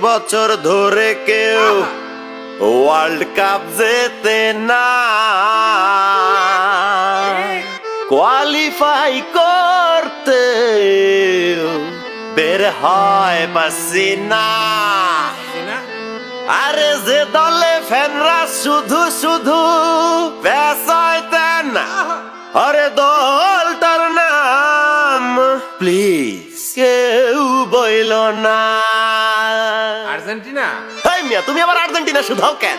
বছর ধরে কেউ ওয়ার্ল্ড কাপ জেতে না, কোয়ালিফাই করতে বের হয় পাসিনা। আরে যে দলে ফ্যানরা শুধু শুধু পেছাইতেন, আরে দলটার নাম প্লিজ কেউ বইল না। আর্জেন্টিনা। এই মিয়া, তুমি আবার আর্জেন্টিনা শুধাও কেন?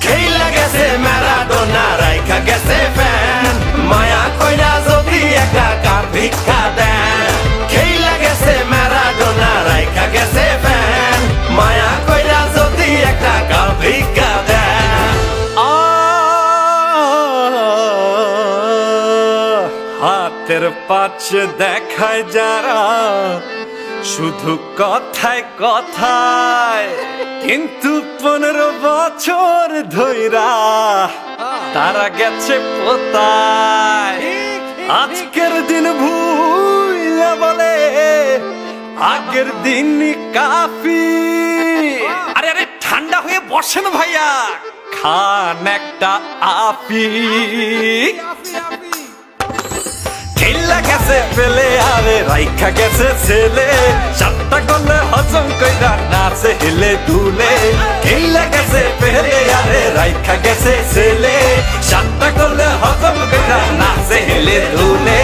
খেইলা গেছে ম্যারাডোনা, রাইখা গেছে ফ্যান, মায়া কইরা যদি একটা কাপ ভিক্ষা দেন। খেইলা গেছে ম্যারাডোনা, রাইখা গেছে ফ্যান, মায়া কইরা যদি একটা কাপ ভিক্ষা দেন। হাতের পাশে দেখায় যারা শুধু কথায় কথায়, কিন্তু 15 বছর ধইরা তারা গেছে পোতায়। আজকের দিন ভুইলা বলে আগের দিন কাফি। আরে আরে ঠান্ডা হয়ে বসেন ভাইয়া, খান একটা আপি। খেলা গেছে পেলে আরে রাইখা গেছে ছেলে, 7টা গোলে হজম কইরা নাচে হেলে দুলে। খেলা গেছে পেলে আরে রাইখা গেছে ছেলে, 7টা গোলে হজম কইরা নাচে হেলে দুলে।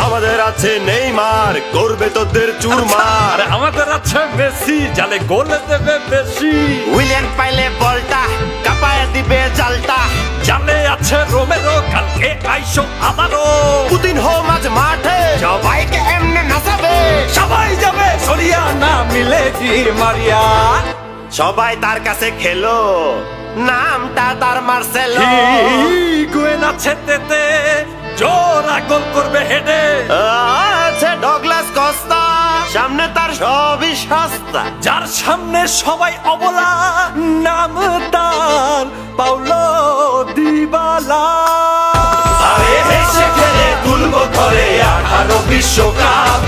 আমাদের আছে নেইমার, করবে তোদের চুরমার। আমাদের আছে মেসি, জালে গোলে দেবে বেশি। উইলিয়ান পাইলে বলটা কাপায় দিবে জালটা। জালে আছে রোমেরো, কালকে আইসো আবারও। পুতিন হো মাঝ মাঠে, সবাইকে এমনে নাচাবে। সবাই যাবে সরিয়া, না মিলে দি মারিয়া। সবাই তার কাছে খেলো, নামটা তার মার্সেলো। হিগুয়েন আছে তেতে, জোড়া গোল করবে হেডে। আছে ডগলাস কস্তা, সামনে তার সবই সস্তা। যার সামনে সবাই অবলা, নাম তার পাউলো দিবালা। আরে হেসে খেলে তুলবো ধরে 18 বিশ্বকাপ।